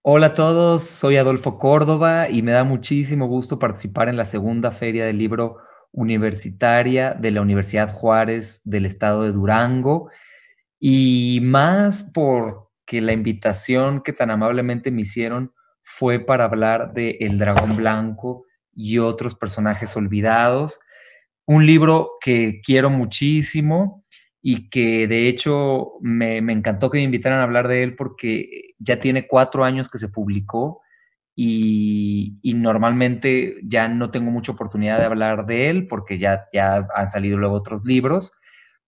Hola a todos, soy Adolfo Córdoba y me da muchísimo gusto participar en la segunda Feria del Libro Universitaria de la Universidad Juárez del estado de Durango, y más porque la invitación que tan amablemente me hicieron fue para hablar de El Dragón Blanco y otros personajes olvidados, un libro que quiero muchísimo y que de hecho me encantó que me invitaran a hablar de él porque ya tiene 4 años que se publicó y normalmente ya no tengo mucha oportunidad de hablar de él porque ya han salido luego otros libros,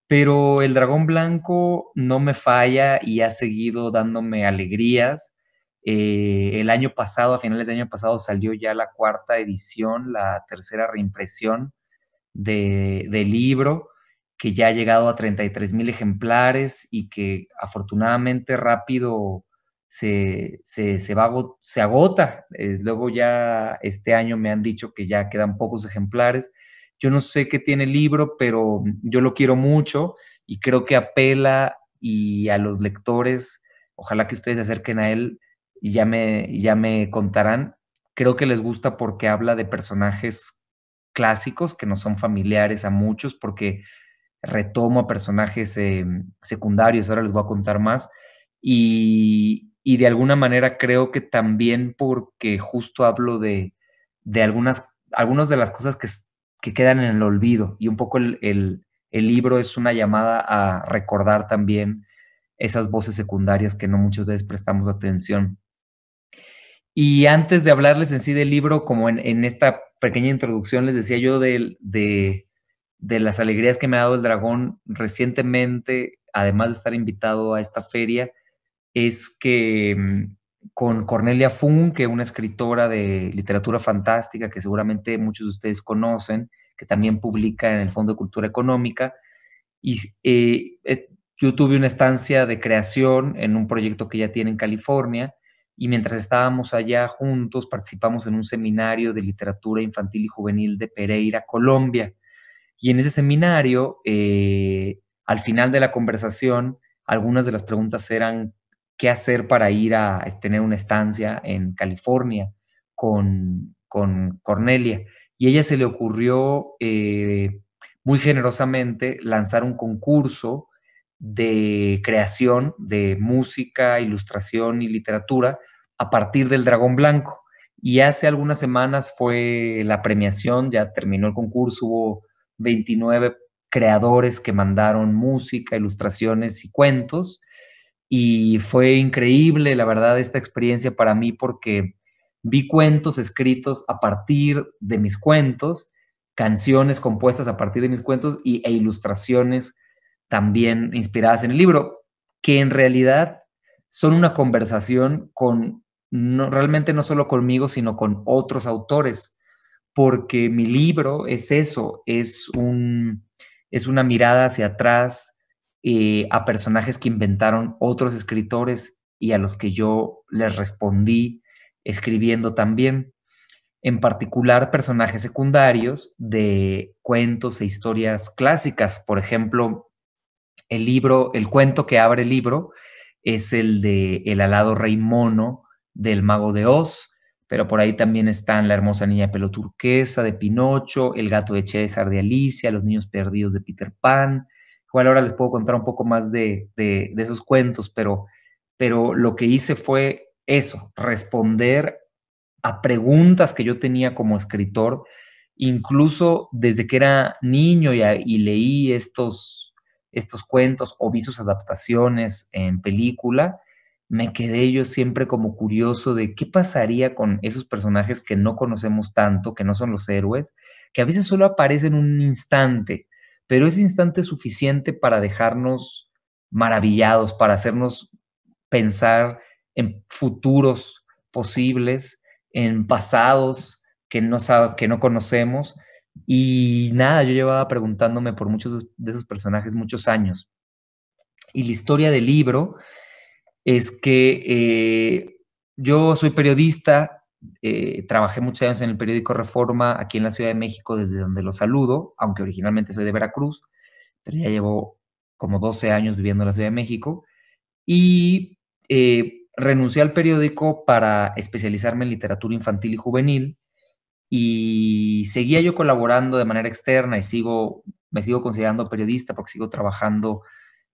pero El Dragón Blanco no me falla y ha seguido dándome alegrías. El año pasado, a finales del año pasado, salió ya la cuarta edición, la tercera reimpresión del libro, que ya ha llegado a 33,000 ejemplares y que afortunadamente rápido se agota. Luego ya este año me han dicho que ya quedan pocos ejemplares. Yo no sé qué tiene el libro, pero yo lo quiero mucho y creo que apela y a los lectores, ojalá que ustedes se acerquen a él y ya me contarán. Creo que les gusta porque habla de personajes clásicos que nos son familiares a muchos, porque retomo a personajes secundarios, ahora les voy a contar más, y de alguna manera creo que también porque justo hablo de algunas de las cosas que quedan en el olvido, y un poco el libro es una llamada a recordar también esas voces secundarias que no muchas veces prestamos atención. Y antes de hablarles en sí del libro, como en esta pequeña introducción les decía yo de las alegrías que me ha dado el dragón recientemente, además de estar invitado a esta feria, es que con Cornelia Funk, que es una escritora de literatura fantástica que seguramente muchos de ustedes conocen, que también publica en el Fondo de Cultura Económica, y yo tuve una estancia de creación en un proyecto que ella tiene en California, y mientras estábamos allá juntos participamos en un seminario de literatura infantil y juvenil de Pereira, Colombia. Y en ese seminario, al final de la conversación, algunas de las preguntas eran qué hacer para ir a tener una estancia en California con Cornelia. Y a ella se le ocurrió muy generosamente lanzar un concurso de creación de música, ilustración y literatura a partir del Dragón Blanco. Y hace algunas semanas fue la premiación, ya terminó el concurso, hubo 29 creadores que mandaron música, ilustraciones y cuentos. Y fue increíble, la verdad, esta experiencia para mí porque vi cuentos escritos a partir de mis cuentos, canciones compuestas a partir de mis cuentos e ilustraciones también inspiradas en el libro, que en realidad son una conversación con, no, realmente no solo conmigo, sino con otros autores, porque mi libro es eso, es una mirada hacia atrás a personajes que inventaron otros escritores y a los que yo les respondí escribiendo también, en particular personajes secundarios de cuentos e historias clásicas. Por ejemplo, el cuento que abre el libro es el de El alado rey mono del Mago de Oz, pero por ahí también están La hermosa niña de pelo turquesa de Pinocho, El gato de César de Alicia, Los niños perdidos de Peter Pan. Igual ahora les puedo contar un poco más de esos cuentos, pero lo que hice fue eso, responder a preguntas que yo tenía como escritor, incluso desde que era niño y leí estos cuentos o vi sus adaptaciones en película, me quedé yo siempre como curioso de qué pasaría con esos personajes que no conocemos tanto, que no son los héroes, que a veces solo aparecen un instante, pero ese instante es suficiente para dejarnos maravillados, para hacernos pensar en futuros posibles, en pasados que no conocemos. Y nada, yo llevaba preguntándome por muchos de esos personajes muchos años. Y la historia del libro es que yo soy periodista, trabajé muchos años en el periódico Reforma aquí en la Ciudad de México, desde donde lo saludo, aunque originalmente soy de Veracruz, pero ya llevo como 12 años viviendo en la Ciudad de México. Y renuncié al periódico para especializarme en literatura infantil y juvenil y seguía yo colaborando de manera externa y me sigo considerando periodista porque sigo trabajando,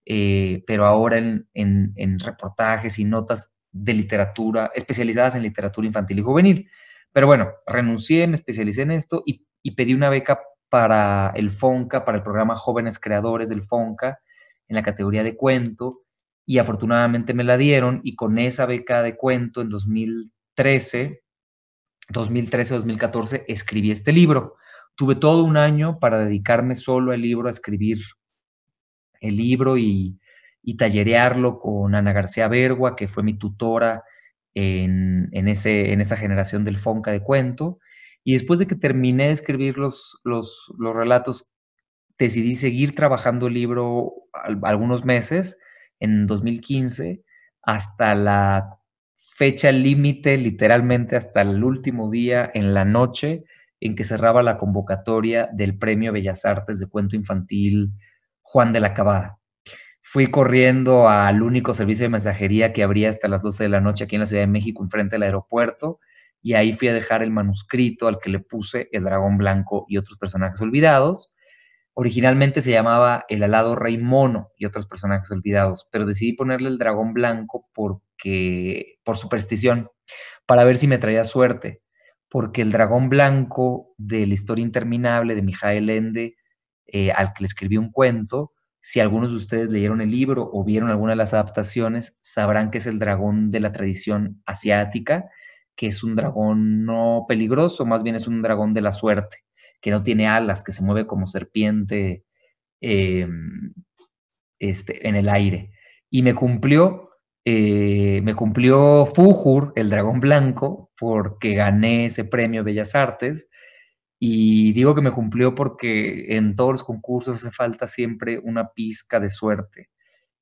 pero ahora en reportajes y notas de literatura, especializadas en literatura infantil y juvenil. Pero bueno, renuncié, me especialicé en esto y pedí una beca para el FONCA, para el programa Jóvenes Creadores del FONCA, en la categoría de cuento, y afortunadamente me la dieron, y con esa beca de cuento en 2013-2014 escribí este libro. Tuve todo un año para dedicarme solo al libro, a escribir el libro y tallerearlo con Ana García Bergua, que fue mi tutora en esa generación del Fonca de cuento. Y después de que terminé de escribir los relatos, decidí seguir trabajando el libro algunos meses, en 2015, hasta la fecha límite, literalmente hasta el último día, en la noche, en que cerraba la convocatoria del Premio Bellas Artes de Cuento Infantil Juan de la Cabada. Fui corriendo al único servicio de mensajería que abría hasta las 12 de la noche aquí en la Ciudad de México, enfrente del aeropuerto, y ahí fui a dejar el manuscrito al que le puse El Dragón Blanco y otros personajes olvidados. Originalmente se llamaba El alado rey mono y otros personajes olvidados, pero decidí ponerle el dragón blanco por superstición, para ver si me traía suerte, porque el dragón blanco de la historia interminable de Mijael Ende, al que le escribí un cuento, si algunos de ustedes leyeron el libro o vieron alguna de las adaptaciones, sabrán que es el dragón de la tradición asiática, que es un dragón no peligroso, más bien es un dragón de la suerte, que no tiene alas, que se mueve como serpiente, eh, en el aire. Y me cumplió Fújur, el dragón blanco, porque gané ese premio Bellas Artes. Y digo que me cumplió porque en todos los concursos hace falta siempre una pizca de suerte.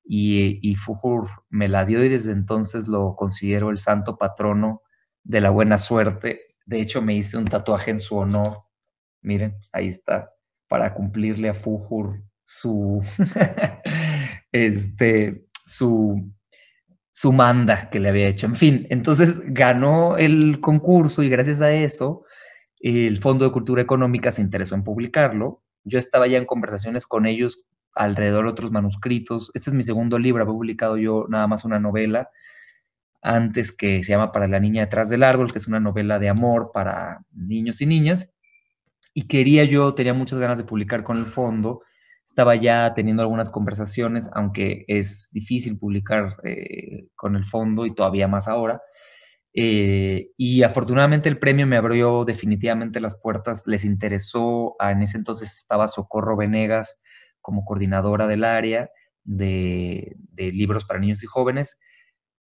Y Fújur me la dio y desde entonces lo considero el santo patrono de la buena suerte. De hecho, me hice un tatuaje en su honor. Miren, ahí está, para cumplirle a Fújur este, su manda que le había hecho. En fin, entonces ganó el concurso y gracias a eso el Fondo de Cultura Económica se interesó en publicarlo. Yo estaba ya en conversaciones con ellos alrededor de otros manuscritos. Este es mi segundo libro, había publicado yo nada más una novela antes, que se llama Para la niña detrás del árbol, que es una novela de amor para niños y niñas. Y tenía muchas ganas de publicar con el fondo. Estaba ya teniendo algunas conversaciones, aunque es difícil publicar con el fondo y todavía más ahora. Y afortunadamente el premio me abrió definitivamente las puertas. Les interesó, en ese entonces estaba Socorro Venegas como coordinadora del área de libros para niños y jóvenes.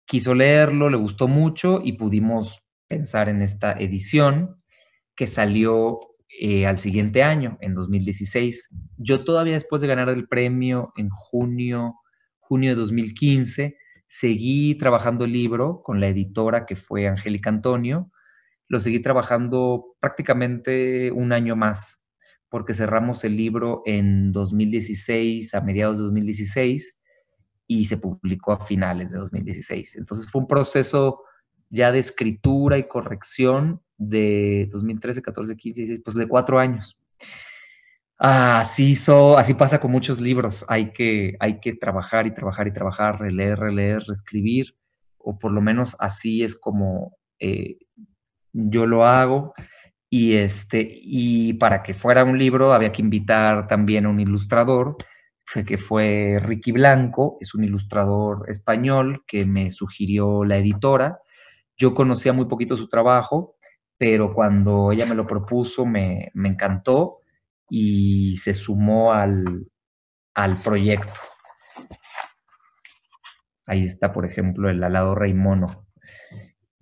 Quiso leerlo, le gustó mucho y pudimos pensar en esta edición que salió al siguiente año, en 2016. Yo todavía después de ganar el premio en junio de 2015, seguí trabajando el libro con la editora que fue Angélica Antonio. Lo seguí trabajando prácticamente un año más, porque cerramos el libro en 2016, a mediados de 2016, y se publicó a finales de 2016. Entonces fue un proceso ya de escritura y corrección de 2013, 14, 15, 16, pues de 4 años. Así pasa con muchos libros. Hay que trabajar y trabajar y trabajar, releer, releer, reescribir, o por lo menos así es como yo lo hago. Y para que fuera un libro había que invitar también a un ilustrador, que fue Ricky Blanco, es un ilustrador español que me sugirió la editora. Yo conocía muy poquito su trabajo, pero cuando ella me lo propuso me encantó y se sumó al proyecto. Ahí está, por ejemplo, El alado rey mono.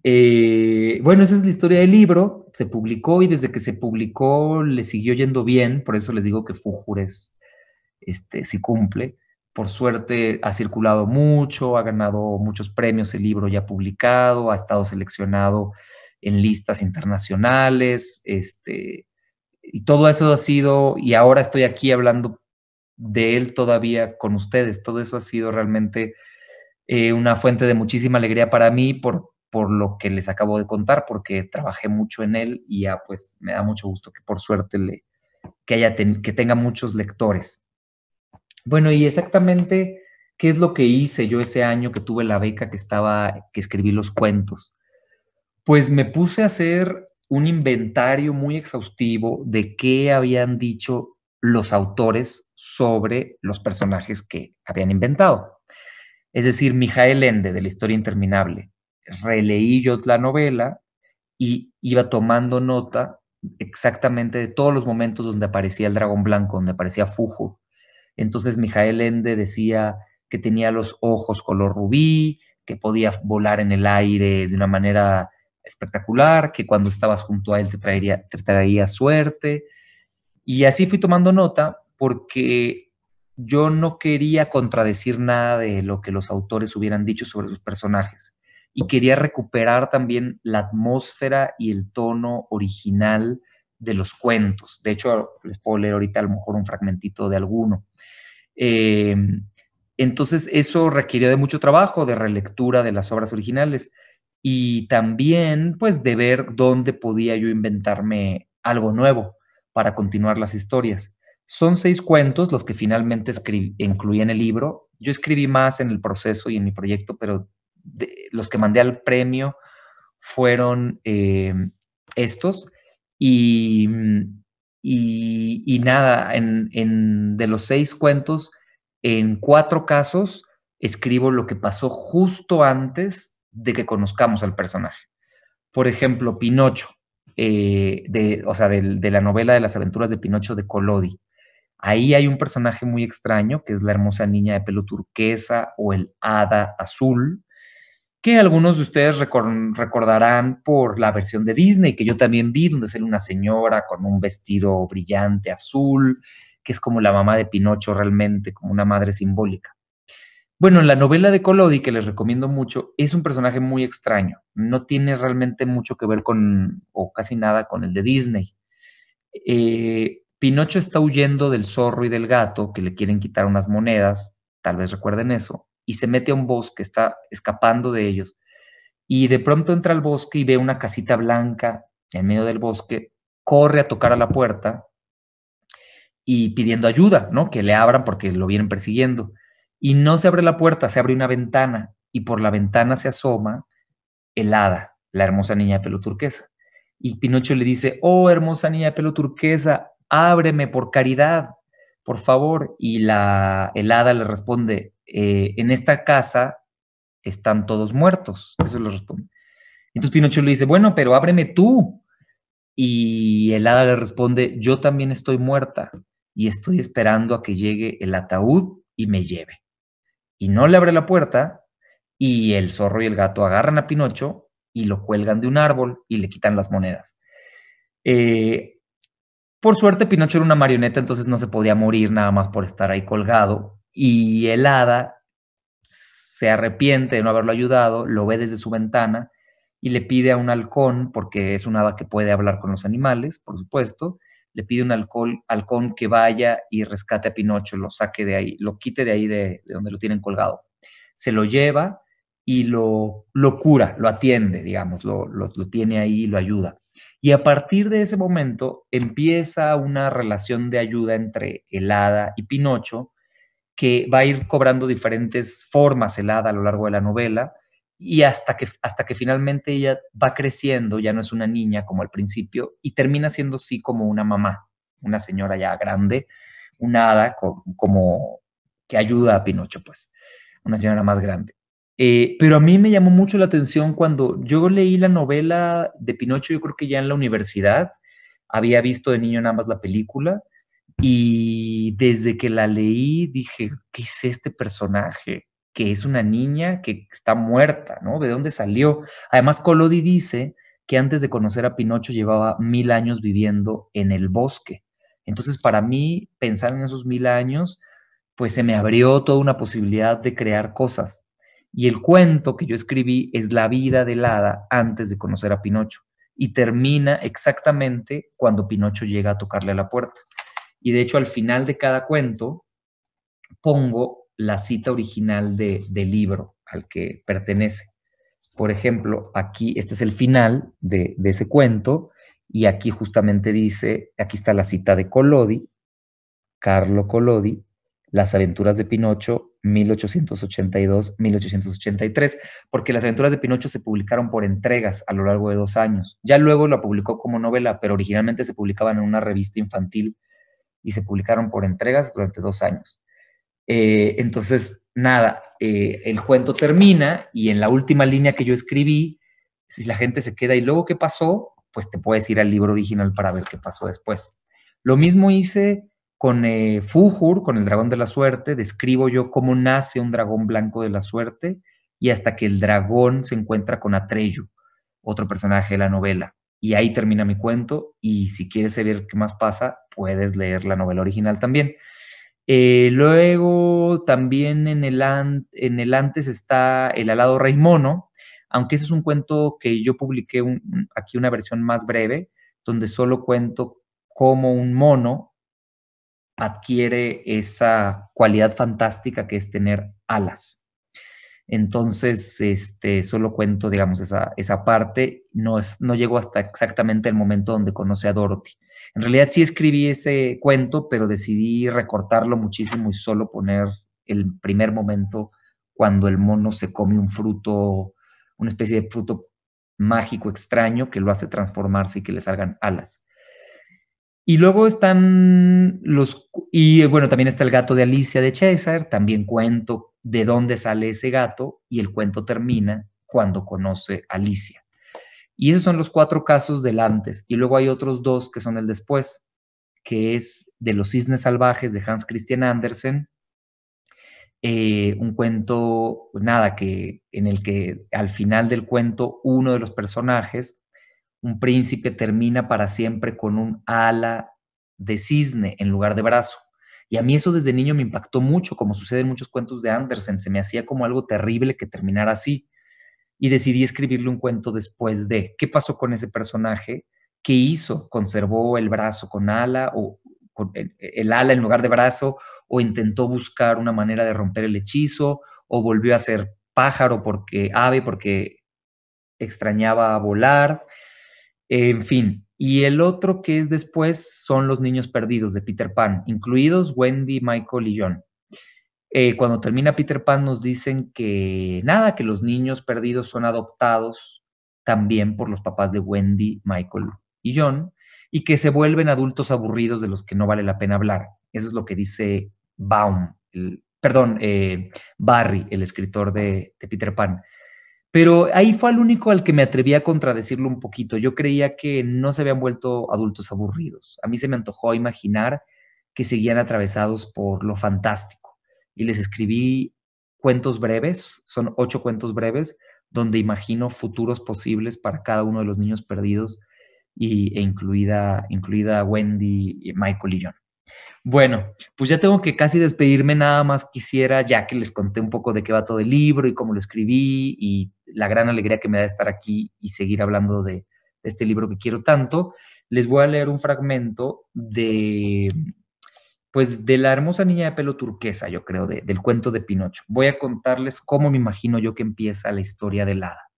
Bueno, esa es la historia del libro. Se publicó y desde que se publicó le siguió yendo bien. Por eso les digo que Fújures sí cumple. Por suerte ha circulado mucho, ha ganado muchos premios el libro ya publicado, ha estado seleccionado en listas internacionales, y todo eso ha sido, y ahora estoy aquí hablando de él todavía con ustedes. Todo eso ha sido realmente una fuente de muchísima alegría para mí por lo que les acabo de contar, porque trabajé mucho en él y ya pues me da mucho gusto que por suerte que tenga muchos lectores. Bueno, y exactamente qué es lo que hice yo ese año que tuve la beca que escribí los cuentos. Pues me puse a hacer un inventario muy exhaustivo de qué habían dicho los autores sobre los personajes que habían inventado. Es decir, Mijael Ende, de La historia interminable. Releí yo la novela y iba tomando nota exactamente de todos los momentos donde aparecía el dragón blanco, donde aparecía Fujo. Entonces Mijael Ende decía que tenía los ojos color rubí, que podía volar en el aire de una manera espectacular, que cuando estabas junto a él te traería suerte. Y así fui tomando nota porque yo no quería contradecir nada de lo que los autores hubieran dicho sobre sus personajes y quería recuperar también la atmósfera y el tono original de los cuentos. De hecho, les puedo leer ahorita a lo mejor un fragmentito de alguno. Eh, entonces, eso requirió de mucho trabajo, de relectura de las obras originales y también, pues, de ver dónde podía yo inventarme algo nuevo para continuar las historias. Son 6 cuentos los que finalmente incluí en el libro. Yo escribí más en el proceso y en mi proyecto, pero los que mandé al premio fueron estos. Y, y nada, de los 6 cuentos, en 4 casos escribo lo que pasó justo antes de que conozcamos al personaje. Por ejemplo, Pinocho, o sea, de la novela de las aventuras de Pinocho de Collodi. Ahí hay un personaje muy extraño, que es la hermosa niña de pelo turquesa o el hada azul, que algunos de ustedes recordarán por la versión de Disney, que yo también vi, donde sale una señora con un vestido brillante azul, que es como la mamá de Pinocho realmente, como una madre simbólica. Bueno, en la novela de Collodi, que les recomiendo mucho, es un personaje muy extraño. No tiene realmente mucho que ver o casi nada con el de Disney. Pinocho está huyendo del zorro y del gato, que le quieren quitar unas monedas, tal vez recuerden eso, y se mete a un bosque, está escapando de ellos. Y de pronto entra al bosque y ve una casita blanca en medio del bosque, corre a tocar a la puerta y pidiendo ayuda, ¿no? Que le abran porque lo vienen persiguiendo. Y no se abre la puerta, se abre una ventana y por la ventana se asoma el hada, la hermosa niña de pelo turquesa. Y Pinocho le dice, oh, hermosa niña de pelo turquesa, ábreme por caridad, por favor. Y el hada le responde, en esta casa están todos muertos. Eso le responde. Entonces Pinocho le dice, bueno, pero ábreme tú. Y el hada le responde, yo también estoy muerta y estoy esperando a que llegue el ataúd y me lleve. Y no le abre la puerta y el zorro y el gato agarran a Pinocho y lo cuelgan de un árbol y le quitan las monedas. Eh, por suerte, Pinocho era una marioneta, entonces no se podía morir nada más por estar ahí colgado. Y el hada se arrepiente de no haberlo ayudado, lo ve desde su ventana y le pide a un halcón, porque es un hada que puede hablar con los animales, por supuesto, le pide a un halcón que vaya y rescate a Pinocho, lo saque de ahí, lo quite de ahí de donde lo tienen colgado. Se lo lleva y lo cura, lo atiende, digamos, lo tiene ahí y lo ayuda. Y a partir de ese momento empieza una relación de ayuda entre el hada y Pinocho, que va a ir cobrando diferentes formas el hada a lo largo de la novela y hasta que finalmente ella va creciendo, ya no es una niña como al principio y termina siendo sí como una mamá, una señora ya grande, una hada como que ayuda a Pinocho, pues, una señora más grande. Pero a mí me llamó mucho la atención cuando yo leí la novela de Pinocho, yo creo que ya en la universidad, había visto de niño nada más la película y desde que la leí dije, ¿qué es este personaje? Que es una niña que está muerta, ¿no? ¿De dónde salió? Además, Collodi dice que antes de conocer a Pinocho llevaba 1000 años viviendo en el bosque. Entonces, para mí, pensar en esos 1000 años, pues se me abrió toda una posibilidad de crear cosas. Y el cuento que yo escribí es la vida del hada antes de conocer a Pinocho. Y termina exactamente cuando Pinocho llega a tocarle a la puerta. Y de hecho, al final de cada cuento pongo la cita original del libro. al que pertenece. Por ejemplo, aquí, este es el final de ese cuento, y aquí justamente dice, aquí está la cita de Collodi, Carlo Collodi, Las aventuras de Pinocho, 1882-1883, porque Las aventuras de Pinocho se publicaron por entregas a lo largo de 2 años. Ya luego la publicó como novela, pero originalmente se publicaban en una revista infantil y se publicaron por entregas durante 2 años. Entonces, nada, el cuento termina y en la última línea que yo escribí, si la gente se queda y luego qué pasó, pues te puedes ir al libro original para ver qué pasó después. Lo mismo hice con Fujur, con el dragón de la suerte, describo yo cómo nace un dragón blanco de la suerte y hasta que el dragón se encuentra con Atreyu, otro personaje de la novela. Y ahí termina mi cuento y si quieres saber qué más pasa, puedes leer la novela original también. Luego también en el antes está El alado rey mono, aunque ese es un cuento que yo publiqué aquí una versión más breve, donde solo cuento cómo un mono adquiere esa cualidad fantástica que es tener alas. Entonces, solo cuento, digamos, esa parte, no llego hasta exactamente el momento donde conoce a Dorothy. En realidad sí escribí ese cuento, pero decidí recortarlo muchísimo y solo poner el primer momento cuando el mono se come un fruto, una especie de fruto mágico extraño que lo hace transformarse y que le salgan alas. Y luego están y bueno, también está el gato de Alicia de César, también cuento de dónde sale ese gato y el cuento termina cuando conoce a Alicia. Y esos son los 4 casos del antes. Y luego hay otros 2 que son el después, que es de los cisnes salvajes de Hans Christian Andersen, un cuento, nada, en el que al final del cuento uno de los personajes, un príncipe, termina para siempre con un ala de cisne en lugar de brazo. Y a mí eso desde niño me impactó mucho, como sucede en muchos cuentos de Andersen. Se me hacía como algo terrible que terminara así. Y decidí escribirle un cuento después de qué pasó con ese personaje, qué hizo, conservó el brazo con ala o con el ala en lugar de brazo, o intentó buscar una manera de romper el hechizo, o volvió a ser pájaro ave porque extrañaba volar, en fin. Y el otro que es después son Los niños perdidos de Peter Pan, incluidos Wendy, Michael y John. Cuando termina Peter Pan nos dicen que nada, que los niños perdidos son adoptados también por los papás de Wendy, Michael y John, y que se vuelven adultos aburridos de los que no vale la pena hablar. Eso es lo que dice Barry, el escritor de Peter Pan. Pero ahí fue el único al que me atreví a contradecirlo un poquito. Yo creía que no se habían vuelto adultos aburridos. A mí se me antojó imaginar que seguían atravesados por lo fantástico. Y les escribí cuentos breves, son 8 cuentos breves, donde imagino futuros posibles para cada uno de los niños perdidos, incluida Wendy, Michael y John. Bueno, pues ya tengo que casi despedirme, nada más quisiera, ya que les conté un poco de qué va todo el libro y cómo lo escribí y la gran alegría que me da estar aquí y seguir hablando de este libro que quiero tanto, les voy a leer un fragmento pues, de La hermosa niña de pelo turquesa, yo creo, del cuento de Pinocho. Voy a contarles cómo me imagino yo que empieza la historia del hada.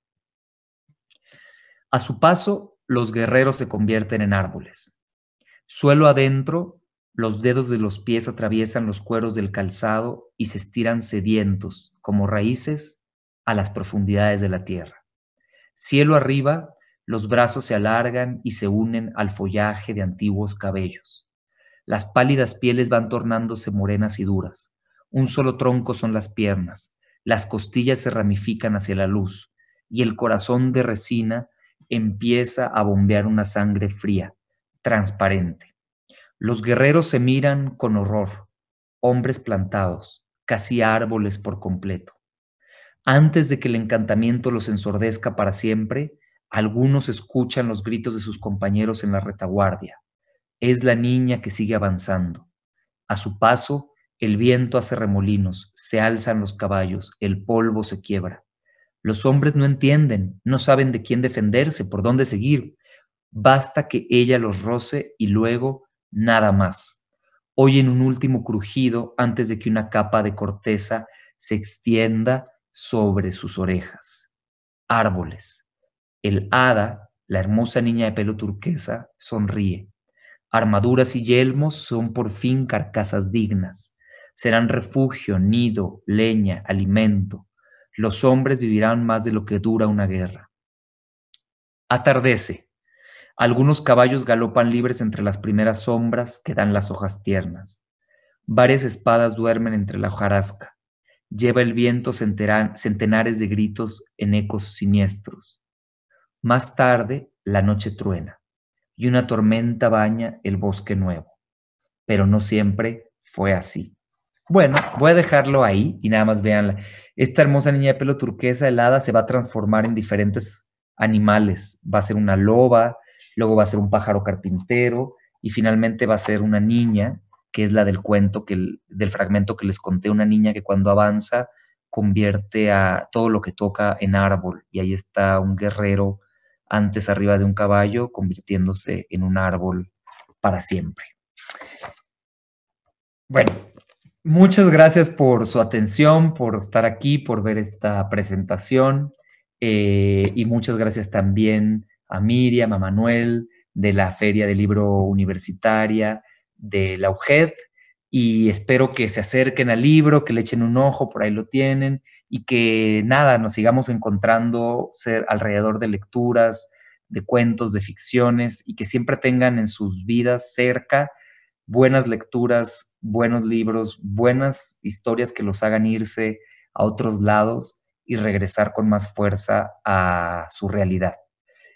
A su paso, los guerreros se convierten en árboles. Suelo adentro, los dedos de los pies atraviesan los cueros del calzado y se estiran sedientos, como raíces, a las profundidades de la tierra. Cielo arriba, los brazos se alargan y se unen al follaje de antiguos cabellos. Las pálidas pieles van tornándose morenas y duras. Un solo tronco son las piernas. Las costillas se ramifican hacia la luz y el corazón de resina empieza a bombear una sangre fría, transparente. Los guerreros se miran con horror, hombres plantados, casi árboles por completo. Antes de que el encantamiento los ensordezca para siempre, algunos escuchan los gritos de sus compañeros en la retaguardia. Es la niña que sigue avanzando. A su paso, el viento hace remolinos, se alzan los caballos, el polvo se quiebra. Los hombres no entienden, no saben de quién defenderse, por dónde seguir. Basta que ella los roce y luego nada más. Oyen un último crujido antes de que una capa de corteza se extienda sobre sus orejas. Árboles. El hada, la hermosa niña de pelo turquesa, sonríe. Armaduras y yelmos son por fin carcasas dignas. Serán refugio, nido, leña, alimento. Los hombres vivirán más de lo que dura una guerra. Atardece. Algunos caballos galopan libres entre las primeras sombras que dan las hojas tiernas. Varias espadas duermen entre la hojarasca. Lleva el viento centenares de gritos en ecos siniestros. Más tarde, la noche truena y una tormenta baña el bosque nuevo. Pero no siempre fue así. Bueno, voy a dejarlo ahí y nada más veanla. Esta hermosa niña de pelo turquesa helada se va a transformar en diferentes animales. Va a ser una loba, luego va a ser un pájaro carpintero y finalmente va a ser una niña, que es la del cuento, del fragmento que les conté, una niña que cuando avanza convierte a todo lo que toca en árbol. Y ahí está un guerrero antes arriba de un caballo convirtiéndose en un árbol para siempre. Bueno, muchas gracias por su atención, por estar aquí, por ver esta presentación y muchas gracias también a Miriam, a Manuel de la Feria del Libro Universitaria de la UGED y espero que se acerquen al libro, que le echen un ojo, por ahí lo tienen y que nada, nos sigamos encontrando alrededor de lecturas, de cuentos, de ficciones y que siempre tengan en sus vidas cerca buenas lecturas, buenos libros, buenas historias que los hagan irse a otros lados y regresar con más fuerza a su realidad.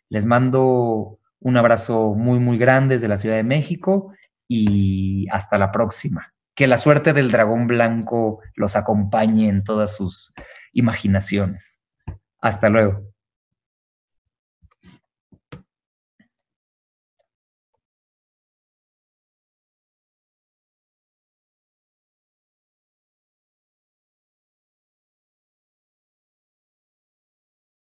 Les mando un abrazo muy, muy grande desde la Ciudad de México y hasta la próxima. Que la suerte del dragón blanco los acompañe en todas sus imaginaciones. Hasta luego.